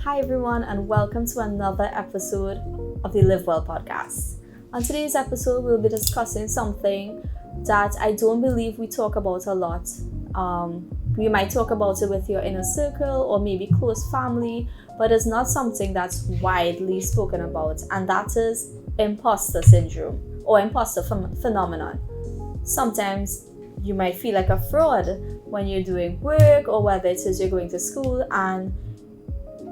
Hi everyone, and welcome to another episode of the Live Well podcast. On today's episode, we'll be discussing something that I don't believe we talk about a lot. We might talk about it with your inner circle or maybe close family, but it's not something that's widely spoken about, and that is imposter syndrome or imposter phenomenon. Sometimes you might feel like a fraud when you're doing work or whether it is you're going to school, and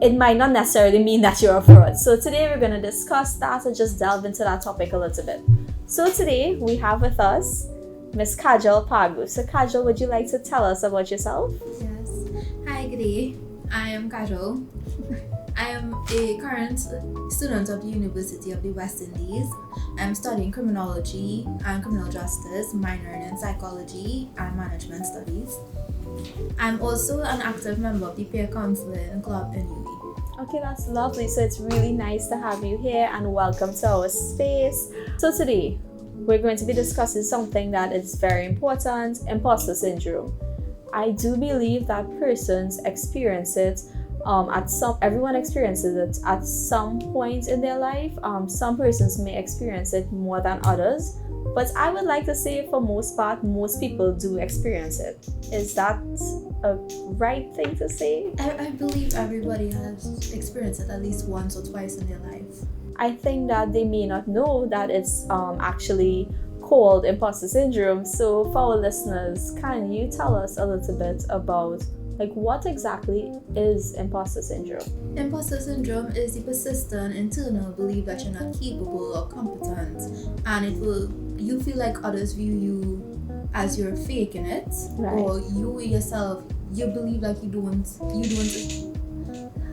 it might not necessarily mean that you're a fraud. So today we're going to discuss that and just delve into that topic a little bit. So today we have with us Miss Kajol Phagoo. So Kajol, would you like to tell us about yourself? Yes. Hi, good day. I am Kajol. I am a current student of the University of the West Indies. I'm studying criminology and criminal justice, minoring in psychology and management studies. I'm also an active member of the peer counseling club in uni. Okay, that's lovely. So it's really nice to have you here and welcome to our space. So today we're going to be discussing something that is very important, imposter syndrome. I do believe that persons experience it everyone experiences it at some point in their life. Some persons may experience it more than others, but I would like to say for most part, most people do experience it. Is that a right thing to say? I believe everybody has experienced it at least once or twice in their life. I think that they may not know that it's actually called imposter syndrome. So for our listeners, can you tell us a little bit about what exactly is imposter syndrome? Imposter syndrome is the persistent internal belief that you're not capable or competent, and you feel like others view you as you're faking it, right. Or you yourself, you believe like you don't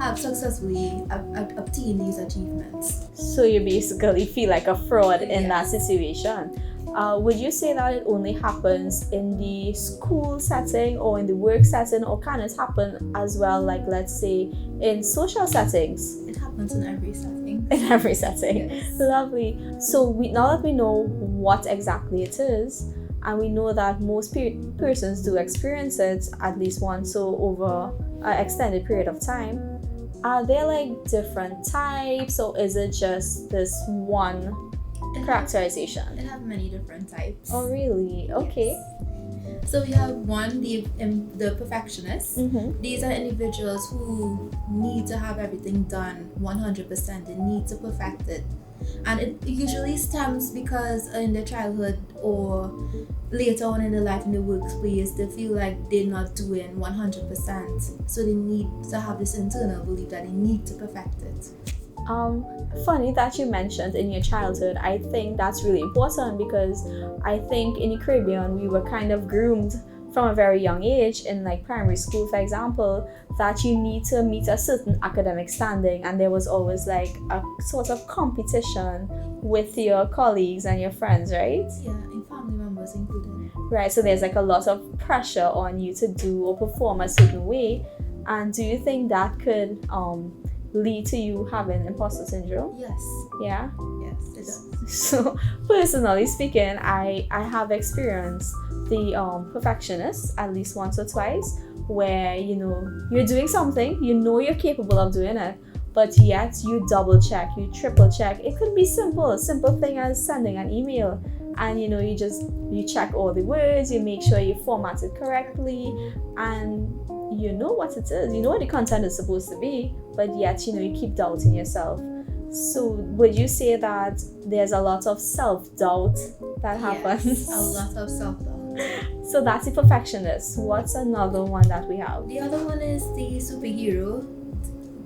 have successfully obtained these achievements. So you basically feel like a fraud in Yes. that situation. Would you say that it only happens in the school setting or in the work setting, or can it happen as well, let's say in social settings? It happens in every setting. In every setting. Yes. Lovely. So now that we know what exactly it is, and we know that most persons do experience it at least once, so over an extended period of time, are there different types, or is it just this one characterization? It have many different types. Oh, really? Okay. Yes. So we have one, the perfectionists. Mm-hmm. These are individuals who need to have everything done 100%. They need to perfect it. And it usually stems because in their childhood or later on in their life in the workplace, they feel like they're not doing 100%. So they need to have this internal belief that they need to perfect it. Funny that you mentioned in your childhood. I think that's really important because I think in the Caribbean we were kind of groomed from a very young age in primary school, for example, that you need to meet a certain academic standing, and there was always a sort of competition with your colleagues and your friends, right? Yeah, and family members included. Right, so there's a lot of pressure on you to do or perform a certain way. And do you think that could lead to you having imposter syndrome? Yes. Yeah? Yes, it does. So personally speaking, I have experienced the perfectionist at least once or twice, where you're doing something, you're capable of doing it, but yet you double check, you triple check. It could be simple thing as sending an email, and you check all the words, you make sure you format it correctly, and you know what it is, you know what the content is supposed to be, but yet you keep doubting yourself. So would you say that there's a lot of self-doubt that happens? Yes, a lot of self-doubt. So that's the perfectionist. What's another one that we have? The other one is the superhero.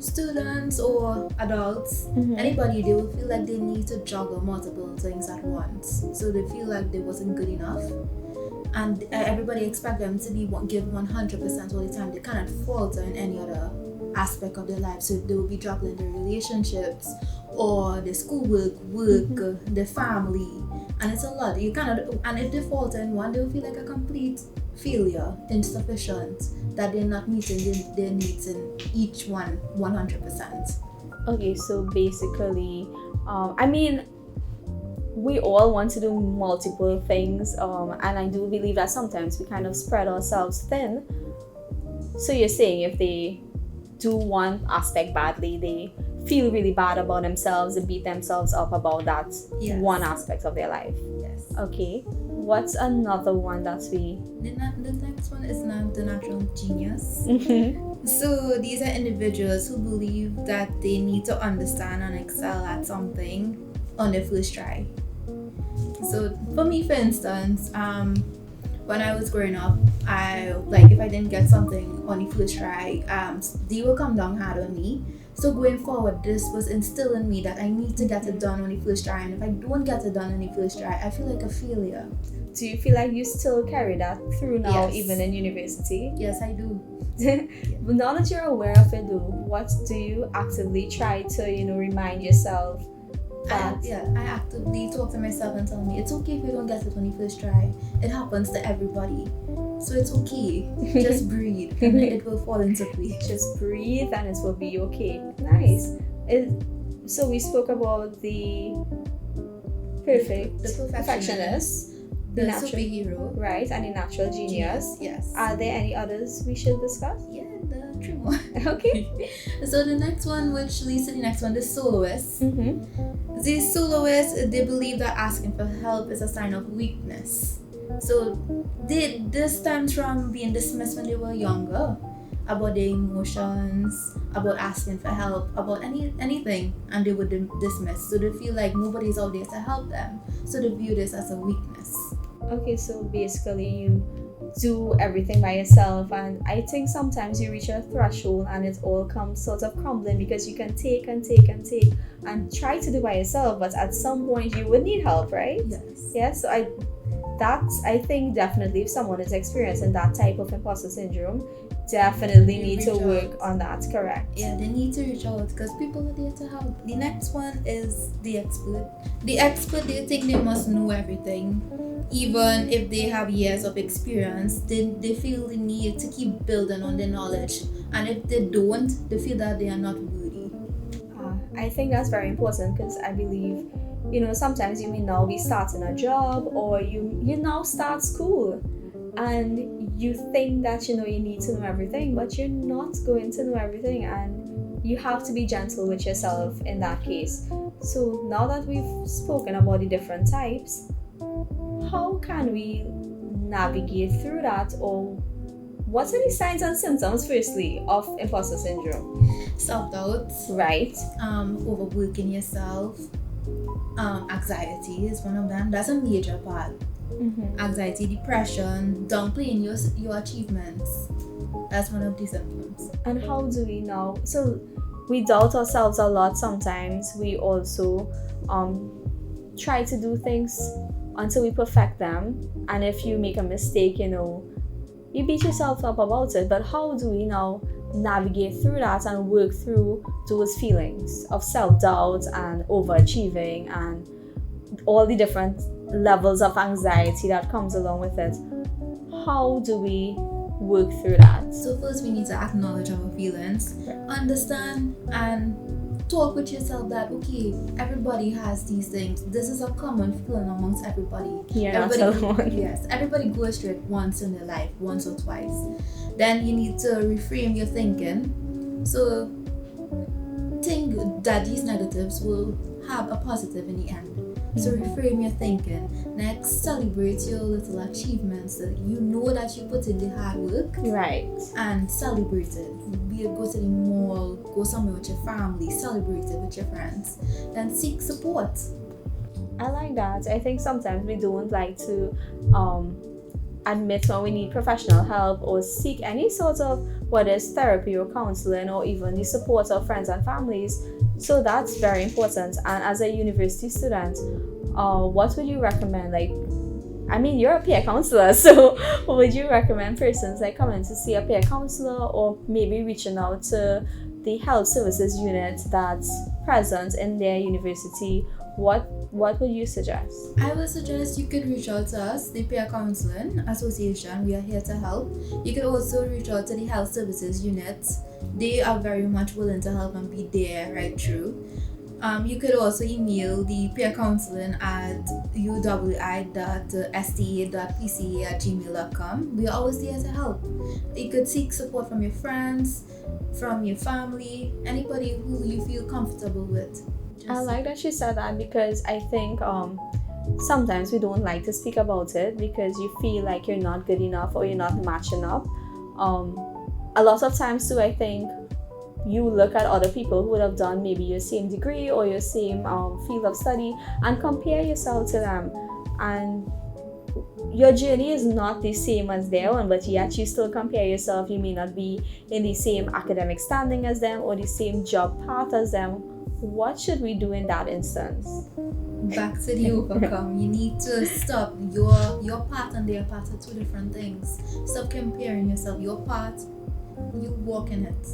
Students or adults, Mm-hmm. anybody, they will feel like they need to juggle multiple things at once. So they feel like they wasn't good enough. And everybody expects them to give 100% all the time. They cannot falter in any other aspect of their life. So they will be juggling their relationships or the schoolwork, Mm-hmm. the family, and it's a lot. You cannot. And if they falter in one, they will feel like a complete failure, insufficient, that they're not meeting their needs in each one 100%. Okay, so basically, we all want to do multiple things, and I do believe that sometimes we kind of spread ourselves thin. So you're saying if they do one aspect badly, they feel really bad about themselves, they beat themselves up about that one aspect of their life. Yes. Okay. What's another one that we... The next one is not the natural genius. Mm-hmm. So these are individuals who believe that they need to understand and excel at something on their first try. So for me, for instance, when I was growing up, if I didn't get something on the first try, they will come down hard on me. So going forward, this was instilled in me that I need to get it done on the first try, and if I don't get it done on the first try, I feel like a failure. Do you feel like you still carry that through now, Yes. even in university? Yes, I do. But now that you're aware of it, though, what do you actively try to, remind yourself that? I actively talk to myself and tell me it's okay if you don't get it on the first try. It happens to everybody, so it's okay. Just breathe, and then it will fall into place. Just breathe, and it will be okay. Nice. So we spoke about the perfectionist, the natural superhero, right, and the natural genius. Yes. Are there any others we should discuss? Yeah, the true one. Okay. So the next one, which leads to the next one, the soloist. Mm-hmm. The soloists, they believe that asking for help is a sign of weakness. So this stems from being dismissed when they were younger about their emotions, about asking for help, about anything, and they would dismiss. So they feel like nobody's out there to help them. So they view this as a weakness. Okay, so basically you do everything by yourself, and I think sometimes you reach a threshold and it all comes sort of crumbling because you can take and try to do by yourself, but at some point you would need help, right? Yes. Yeah, so I think definitely if someone is experiencing that type of imposter syndrome, definitely need to work on that, correct? Yeah, they need to reach out because people are there to help. The next one is the expert. The expert, they think they must know everything. Even if they have years of experience, they feel the need to keep building on their knowledge. And if they don't, they feel that they are not worthy. I think that's very important because I believe, sometimes you may now be starting a job or you now start school and you think that, you need to know everything, but you're not going to know everything, and you have to be gentle with yourself in that case. So now that we've spoken about the different types, how can we navigate through that, or what are the signs and symptoms firstly of imposter syndrome? Self-doubt, right? Overworking yourself, anxiety is one of them. That's a major part. Mm-hmm. Anxiety, depression, downplaying your achievements. That's one of the symptoms. And how do we know? So we doubt ourselves a lot sometimes. We also try to do things until we perfect them, and if you make a mistake, you beat yourself up about it. But how do we now navigate through that and work through those feelings of self-doubt and overachieving and all the different levels of anxiety that comes along with it? How do we work through that? So first we need to acknowledge our feelings, understand and talk with yourself that okay, everybody has these things. This is a common feeling amongst everybody. Yes, everybody goes through it once in their life, once or twice. Then you need to reframe your thinking. So think that these negatives will have a positive in the end. So reframe your thinking. Next, celebrate your little achievements that you know that you put in the hard work. Right. And celebrate it. Go to the mall, go somewhere with your family, celebrate it with your friends. Then seek support. I like that. I think sometimes we don't like to admit when we need professional help or seek any sort of, whether it's therapy or counseling or even the support of friends and families. So that's very important. And as a university student, what would you recommend? You're a peer counselor, so would you recommend persons coming to see a peer counselor, or maybe reaching out to the health services unit that's present in their university? What would you suggest? I would suggest you could reach out to us, the Peer Counseling Association. We are here to help. You could also reach out to the health services unit. They are very much willing to help and be there right through. You could also email the peer counseling at uwi.sta.pca@gmail.com. We are always there to help. You could seek support from your friends, from your family, anybody who you feel comfortable with. I like that she said that, because I think sometimes we don't like to speak about it because you feel like you're not good enough or you're not matching up. A lot of times too, I think you look at other people who would have done maybe your same degree or your same field of study and compare yourself to them, and your journey is not the same as their one, but yet you still compare yourself. You may not be in the same academic standing as them or the same job path as them. What should we do in that instance? Back to the overcome. You need to stop. Your path and their path are two different things. Stop comparing yourself. Your path, you walk in it.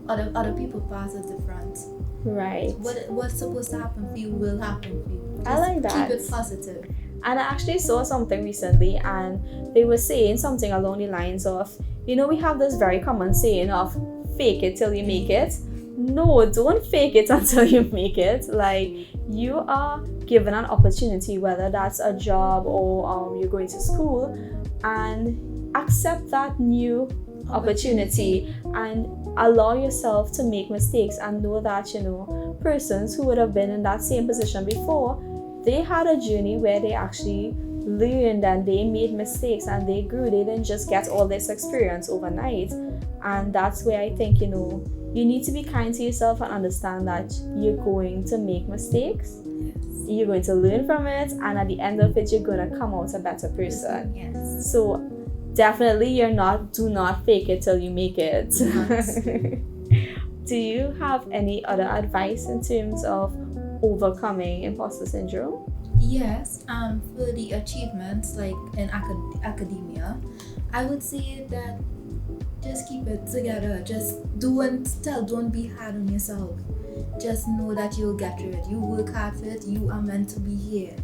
Other people's paths are different. Right. What's supposed to happen for you will happen for you. Just I like that. Keep it positive. And I actually saw something recently, and they were saying something along the lines of, we have this very common saying of fake it till you make it. No, don't fake it until you make it. Like, you are given an opportunity, whether that's a job or you're going to school, and accept that new opportunity and allow yourself to make mistakes, and know that persons who would have been in that same position before, they had a journey where they actually learned and they made mistakes and they grew. They didn't just get all this experience overnight. And that's where I think you need to be kind to yourself and understand that you're going to make mistakes. Yes. You're going to learn from it, and at the end of it, you're going to come out a better person. Yes. So definitely do not fake it till you make it. Do you have any other advice in terms of overcoming imposter syndrome? Yes. For the achievements, like in academia, I would say that just keep it together. Just don't be hard on yourself. Just know that you'll get through it. You work hard for it. You are meant to be here,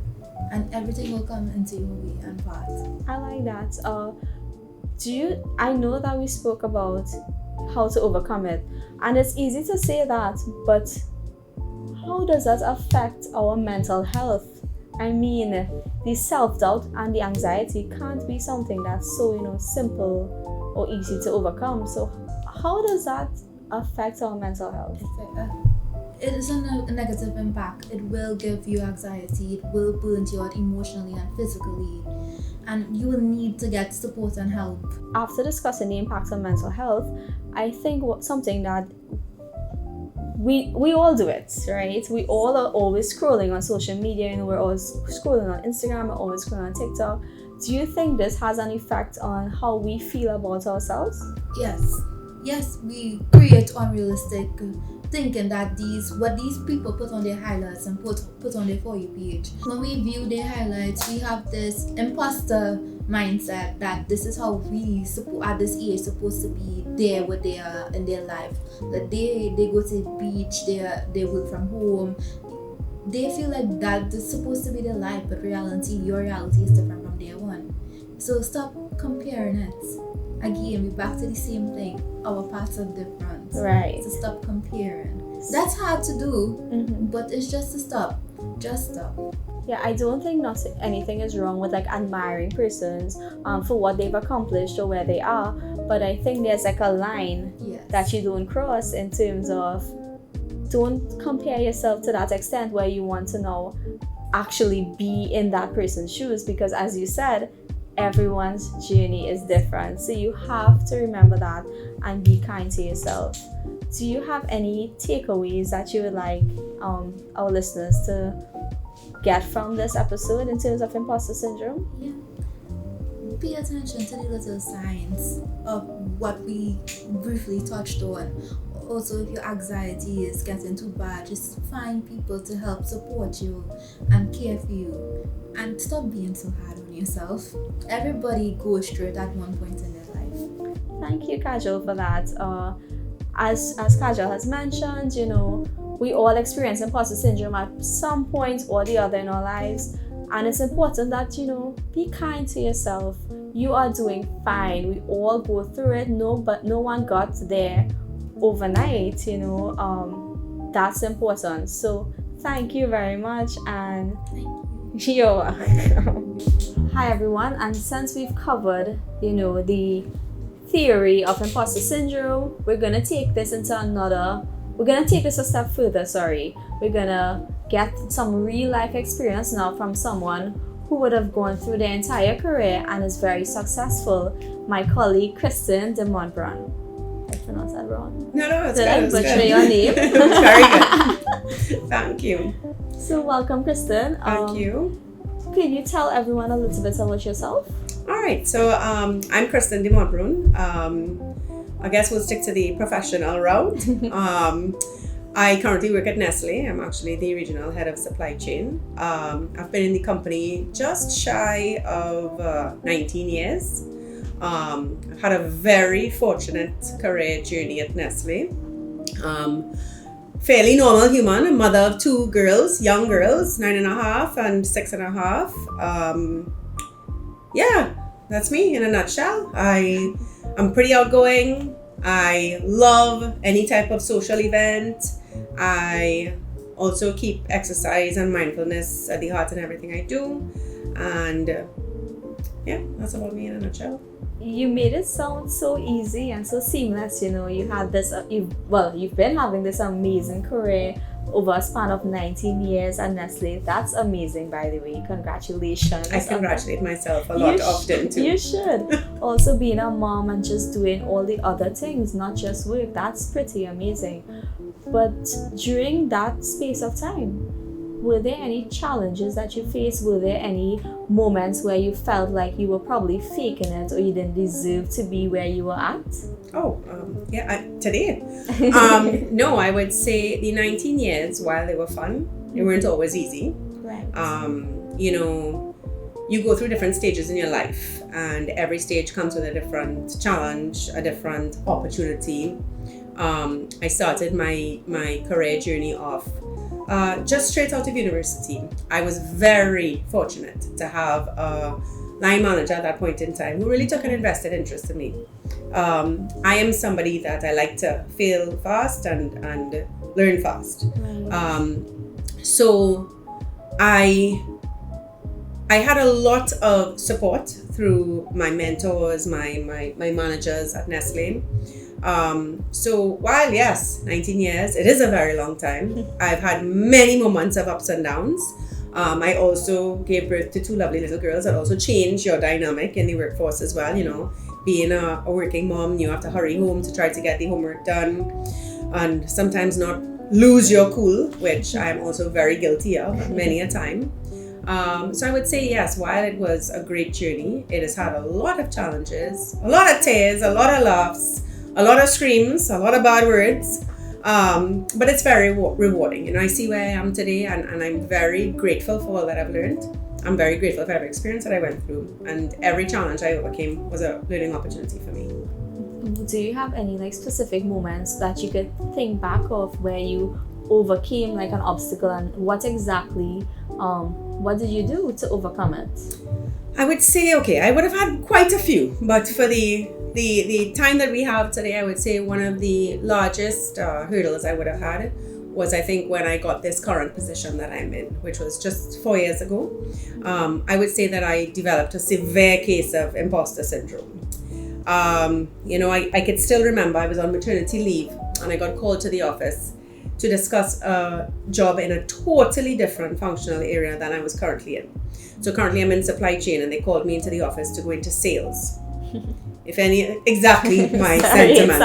and everything will come into your way and path. I like that. I know that we spoke about how to overcome it, and it's easy to say that, but how does that affect our mental health? I mean, the self-doubt and the anxiety can't be something that's so simple or easy to overcome. So how does that affect our mental health? It is a negative impact. It will give you anxiety. It will burn you out emotionally and physically, and you will need to get support and help. After discussing the impact on mental health, I think something that we all do it, right? We all are always scrolling on social media, we're always scrolling on Instagram, we're always scrolling on TikTok. Do you think this has an effect on how we feel about ourselves? Yes, we create unrealistic thinking that what these people put on their highlights and put on their For You page. When we view their highlights, we have this imposter mindset that this is how we at this age supposed to be there with in their life. That they go to the beach, they work from home. They feel like that is supposed to be their life, but your reality is different from their one. So stop comparing it. Again, we're back to the same thing. Our paths are different. Right. So stop comparing. That's hard to do, but it's just to stop. Just stop. Yeah, I don't think anything is wrong with admiring persons for what they've accomplished or where they are, but I think there's a line that you don't cross in terms of don't compare yourself to that extent where you want to now actually be in that person's shoes, because as you said, everyone's journey is different. So you have to remember that and be kind to yourself. Do you have any takeaways that you would like our listeners to get from this episode in terms of imposter syndrome? Yeah. Pay attention to the little signs of what we briefly touched on. Also, if your anxiety is getting too bad, just find people to help support you and care for you. And stop being so hard on yourself. Everybody goes through it at one point in their life. Thank you, Kajol, for that. As Kajol has mentioned, we all experience imposter syndrome at some point or the other in our lives. And it's important that, be kind to yourself. You are doing fine. We all go through it. No one got there overnight, that's important. So thank you very much, and Thank you. you're welcome. Hi everyone, and since we've covered, the theory of imposter syndrome, we're gonna take this a step further, We're gonna get some real life experience now from someone who would have gone through their entire career and is very successful. My colleague Kristen De Montbrun. I pronounced that wrong. No, it's Did good. I butcher your name? It was very good. Thank you. So welcome, Kristen. Thank you. Can you tell everyone a little bit about yourself? All right. So I'm Kristen De Montbrun. I guess we'll stick to the professional route. I currently work at Nestlé. I'm actually the regional head of supply chain. I've been in the company just shy of 19 years. I've had a very fortunate career journey at Nestlé. Fairly normal human, a mother of two girls, young girls, 9.5 and 6.5. Yeah, that's me in a nutshell. I'm pretty outgoing. I love any type of social event. I also keep exercise and mindfulness at the heart in everything I do. And yeah, that's about me in a nutshell. You made it sound so easy and so seamless. You had this. You've been having this amazing career over a span of 19 years at Nestlé. That's amazing, by the way. Congratulations. I congratulate myself a lot often too. You should. Also, being a mom and just doing all the other things, not just work. That's pretty amazing. But during that space of time, were there any challenges that you faced? Were there any moments where you felt like you were probably faking it or you didn't deserve to be where you were at? Today. No, I would say the 19 years, while they were fun, they weren't always easy. Right. You go through different stages in your life, and every stage comes with a different challenge, a different opportunity. I started my career journey off just straight out of university. I was very fortunate to have a line manager at that point in time who really took an invested interest in me. I am somebody that I like to fail fast and learn fast. Right. So I had a lot of support through my mentors, my managers at Nestlé. So while yes, 19 years, it is a very long time. I've had many moments of ups and downs. I also gave birth to two lovely little girls that also change your dynamic in the workforce as well. Being a working mom, you have to hurry home to try to get the homework done and sometimes not lose your cool, which I'm also very guilty of many a time. So I would say yes, while it was a great journey, it has had a lot of challenges, a lot of tears, a lot of laughs, a lot of screams, a lot of bad words, but it's very rewarding. I see where I am today, and I'm very grateful for all that I've learned. I'm very grateful for every experience that I went through, and every challenge I overcame was a learning opportunity for me. Do you have any specific moments that you could think back of where you overcame an obstacle, and what did you do to overcome it? I would say, I would have had quite a few, but for the time that we have today, I would say one of the largest hurdles I would have had was, I think, when I got this current position that I'm in, which was just 4 years ago. I would say that I developed a severe case of imposter syndrome. I could still remember I was on maternity leave and I got called to the office to discuss a job in a totally different functional area than I was currently in. So currently I'm in supply chain, and they called me into the office to go into sales. Exactly my sentiment.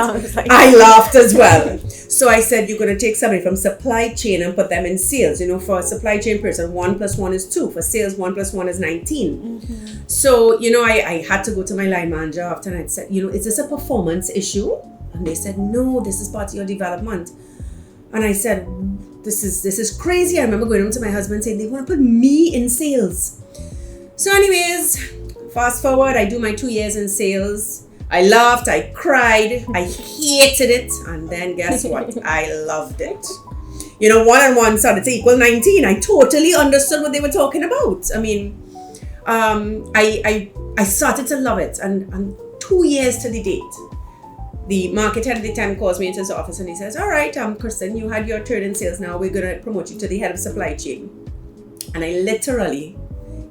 I laughed as well. So I said, you're going to take somebody from supply chain and put them in sales. For a supply chain person, 1 + 1 is 2. For sales, 1 + 1 is 19. Mm-hmm. So, I had to go to my line manager after, and I said, is this a performance issue? And they said, no, this is part of your development. And I said, this is crazy. I remember going home to my husband saying, they want to put me in sales. So anyways, fast forward, I do my 2 years in sales. I laughed, I cried, I hated it, and then guess what? I loved it. 1 and 1 started to equal 19. I totally understood what they were talking about. I started to love it, and 2 years to the date, the market head at the time calls me into his office and he says, all right, Kristen, you had your turn in sales now. We're going to promote you to the head of supply chain. And I literally,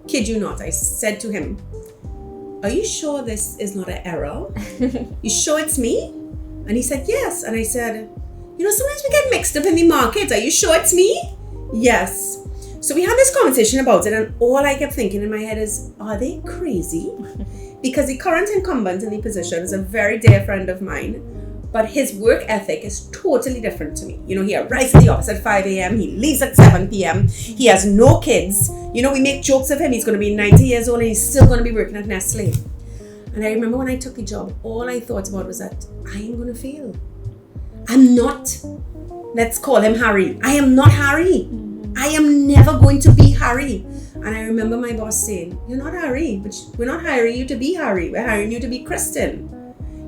kid you not, I said to him, are you sure this is not an error? You sure it's me? And he said, yes. And I said, sometimes we get mixed up in the market. Are you sure it's me? Yes. So we had this conversation about it, and all I kept thinking in my head is, are they crazy? Because the current incumbent in the position is a very dear friend of mine, but his work ethic is totally different to me. He arrives at the office at 5 a.m., he leaves at 7 p.m., he has no kids. We make jokes of him, he's going to be 90 years old and he's still going to be working at Nestlé. And I remember when I took the job, all I thought about was that I am going to fail. I'm not, let's call him Harry. I am not Harry. I am never going to be Harry. And I remember my boss saying, you're not Harry, but we're not hiring you to be Harry. We're hiring you to be Kristen.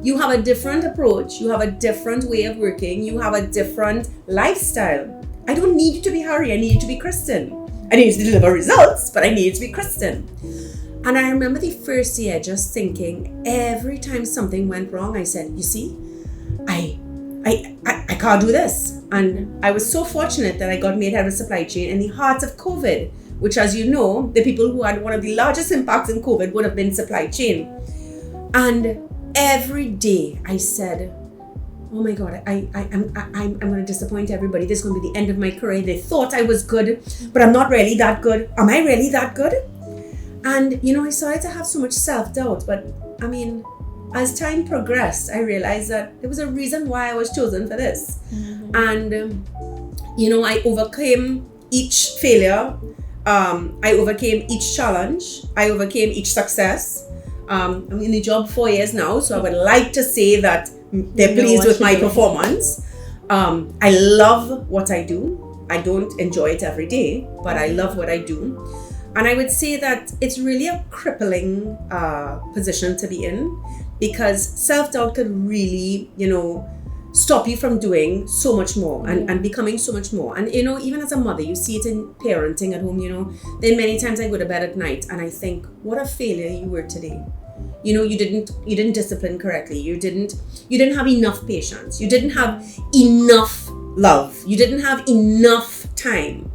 You have a different approach. You have a different way of working. You have a different lifestyle. I don't need you to be Harry. I need you to be Kristen. I need you to deliver results, but I need you to be Kristen. And I remember the first year just thinking, every time something went wrong, I said, you see, I can't do this. And I was so fortunate that I got made head of supply chain in the heart of COVID, which, as you know, the people who had one of the largest impacts in COVID would have been supply chain. And every day I said, oh my God, I'm going to disappoint everybody. This is going to be the end of my career. They thought I was good, but I'm not really that good. Am I really that good? And, I started to have so much self-doubt. But, as time progressed, I realized that there was a reason why I was chosen for this. Mm-hmm. And, I overcame each failure. I overcame each challenge. I overcame each success. I'm in the job 4 years now, so I would like to say that they're pleased with my performance. I love what I do. I don't enjoy it every day, but I love what I do. And I would say that it's really a crippling position to be in, because self-doubt can really, stop you from doing so much more and becoming so much more. And, even as a mother, you see it in parenting at home, then many times I go to bed at night and I think, what a failure you were today. You didn't discipline correctly. You didn't have enough patience. You didn't have enough love. You didn't have enough time.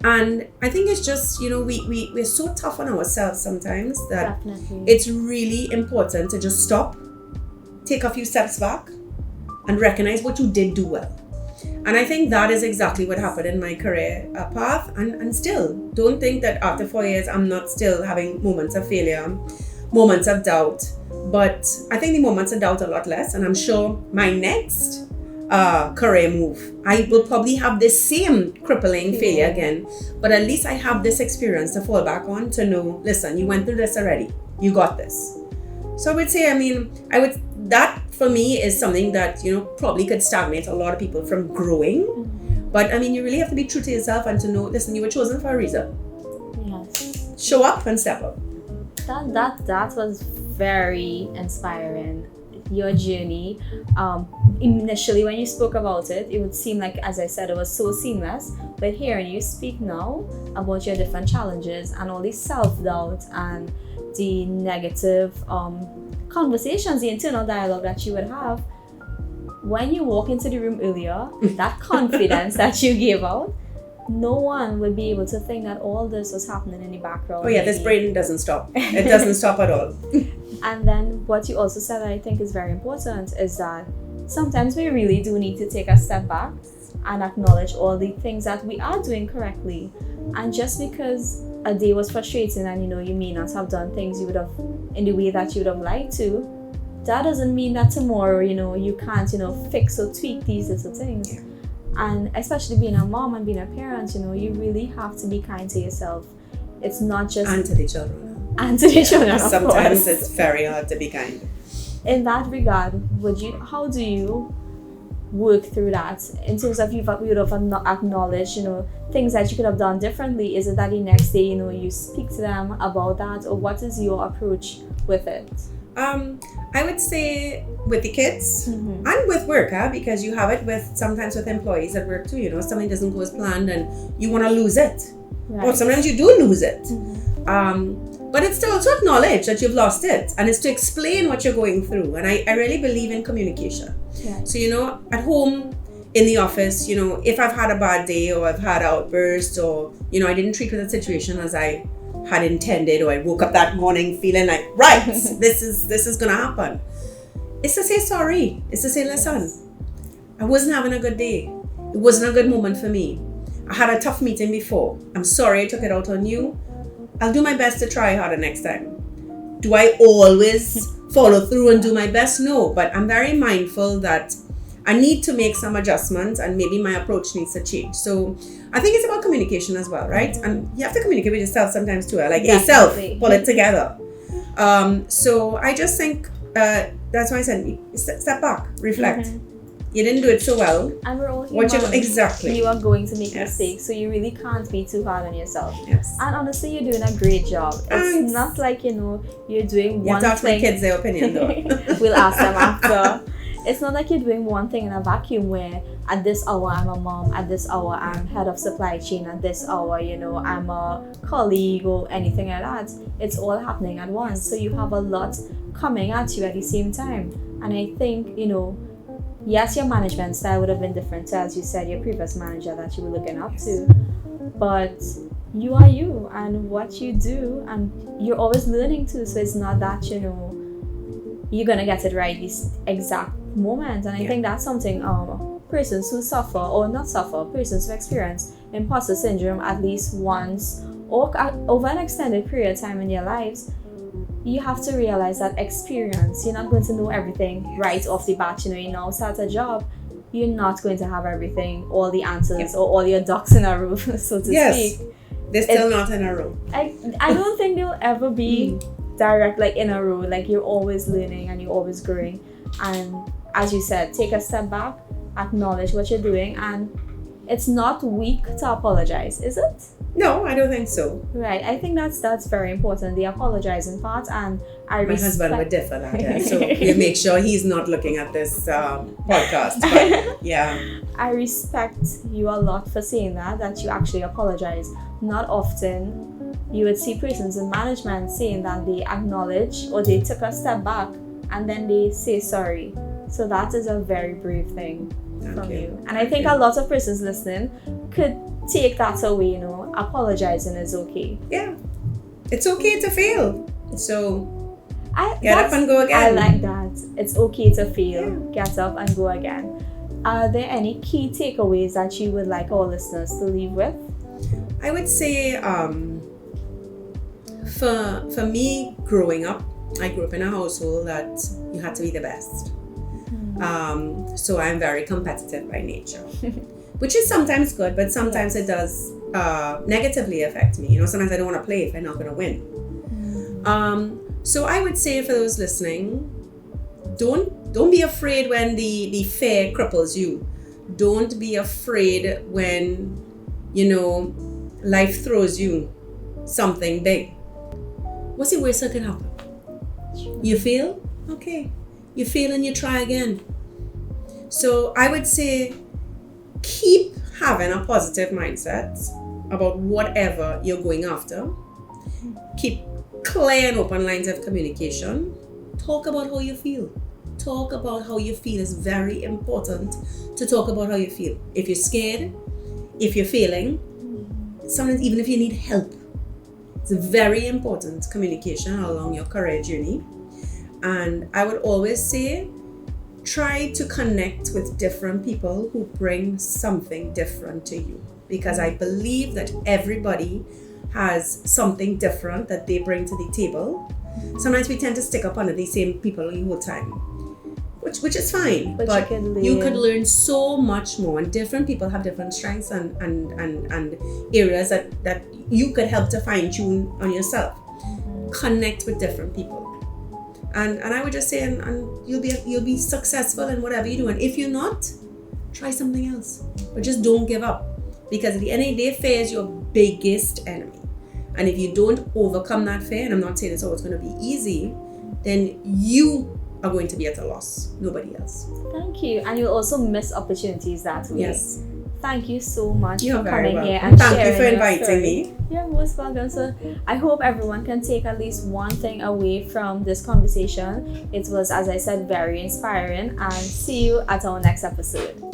And I think it's just, we're so tough on ourselves sometimes that Definitely. It's really important to just stop, take a few steps back, and recognize what you did do well. And I think that is exactly what happened in my career path. And still, don't think that after 4 years, I'm not still having moments of failure, moments of doubt. But I think the moments of doubt are a lot less. And I'm sure my next career move, I will probably have this same crippling failure again. But at least I have this experience to fall back on to know, listen, you went through this already. You got this. So I would say, that for me is something that, probably could stagnate a lot of people from growing. Mm-hmm. But you really have to be true to yourself and to know, listen, you were chosen for a reason. Yes. Show up and step up. That was very inspiring. Your journey. Initially, when you spoke about it, it would seem like, as I said, it was so seamless. But hearing you speak now about your different challenges and all the self-doubt and the negative conversations, the internal dialogue that you would have, when you walk into the room earlier, that confidence that you gave out, no one would be able to think that all this was happening in the background. Oh yeah, this brain doesn't stop. It doesn't stop at all. And then what you also said that I think is very important is that sometimes we really do need to take a step back and acknowledge all the things that we are doing correctly. And just because a day was frustrating and you may not have done things you would have in the way that you would have liked to, that doesn't mean that tomorrow you can't fix or tweak these little things. And especially being a mom and being a parent, you really have to be kind to yourself. It's not just and to the children. And to the children, of sometimes course. It's very hard to be kind. In that regard, how do you work through that in terms of you would have acknowledged things that you could have done differently? Is it that the next day you speak to them about that, or what is your approach with it? I would say with the kids and with work, because you have it sometimes with employees at work too. Something doesn't go as planned and you want to lose it, right. Or sometimes you do lose it. But it's to also acknowledge that you've lost it, and it's to explain what you're going through. And I really believe in communication. Right. So, at home, in the office, if I've had a bad day or I've had outbursts or, I didn't treat with the situation as I had intended, or I woke up that morning feeling like, right, this is going to happen. It's to say sorry. It's to say, listen, I wasn't having a good day. It wasn't a good moment for me. I had a tough meeting before. I'm sorry I took it out on you. I'll do my best to try harder next time. Do I always follow through and do my best? No, but I'm very mindful that I need to make some adjustments and maybe my approach needs to change. So I think it's about communication as well, right? And you have to communicate with yourself sometimes too. Like, hey, self, pull it together. So I just think that's why I said, step back, reflect. You didn't do it so well. And we're all human. Exactly. You are going to make mistakes, so you really can't be too hard on yourself. Yes. And honestly, you're doing a great job. It's not like, you're doing one thing. You have to ask my kids their opinion though. We'll ask them after. It's not like you're doing one thing in a vacuum where at this hour I'm a mom, at this hour I'm head of supply chain, at this hour, I'm a colleague or anything like that. It's all happening at once. So you have a lot coming at you at the same time. And I think, yes, your management style would have been different to, as you said, your previous manager that you were looking up to. But you are you and what you do, and you're always learning too. So it's not that, you're going to get it right this exact moment. And I think that's something persons who suffer or not suffer, persons who experience imposter syndrome at least once or over an extended period of time in their lives, you have to realize that experience, you're not going to know everything right off the bat. You now start a job, you're not going to have everything, all the answers or all your ducks in a row, so to speak. They're still not in a row. I don't think they'll ever be direct, like in a row. Like, you're always learning and you're always growing. And as you said, take a step back, acknowledge what you're doing, and it's not weak to apologize, is it? No, I don't think so. Right, I think that's very important, the apologizing part, and my husband would differ that, so we'll make sure he's not looking at this podcast. But yeah, I respect you a lot for saying that you actually apologize. Not often you would see persons in management saying that they acknowledge or they took a step back and then they say sorry. So that is a very brave thing from you. And I think a lot of persons listening could take that away, apologizing is okay. Yeah. It's okay to fail. So get up and go again. I like that. It's okay to fail. Yeah. Get up and go again. Are there any key takeaways that you would like our listeners to leave with? I would say for me growing up, I grew up in a household that you had to be the best. So I'm very competitive by nature, which is sometimes good, but sometimes it does negatively affect me. Sometimes I don't want to play if I'm not going to win. So I would say for those listening, don't be afraid when the fear cripples you. Don't be afraid when, life throws you something big. What's the worst that can happen? You fail? Okay. You fail and you try again. So I would say keep having a positive mindset about whatever you're going after. Keep clear and open lines of communication. Talk about how you feel. Talk about how you feel. Is very important to talk about how you feel. If you're scared, if you're failing, sometimes even if you need help, it's very important communication along your career journey. And I would always say, try to connect with different people who bring something different to you. Because I believe that everybody has something different that they bring to the table. Sometimes we tend to stick up under the same people the whole time, which is fine. But you could learn so much more. And different people have different strengths and areas that you could help to fine tune on yourself. Connect with different people. And I would just say, and you'll be successful in whatever you do. And if you're not, try something else. But just don't give up. Because at the end of the day, fear is your biggest enemy. And if you don't overcome that fear, and I'm not saying it's always going to be easy, then you are going to be at a loss. Nobody else. Thank you. And you'll also miss opportunities that way. Yes. thank you so much You're for very coming here welcome. and Thank you sharing for your inviting story. me. You're most welcome. So I hope everyone can take at least one thing away from this conversation. It was, as I said, very inspiring, and see you at our next episode.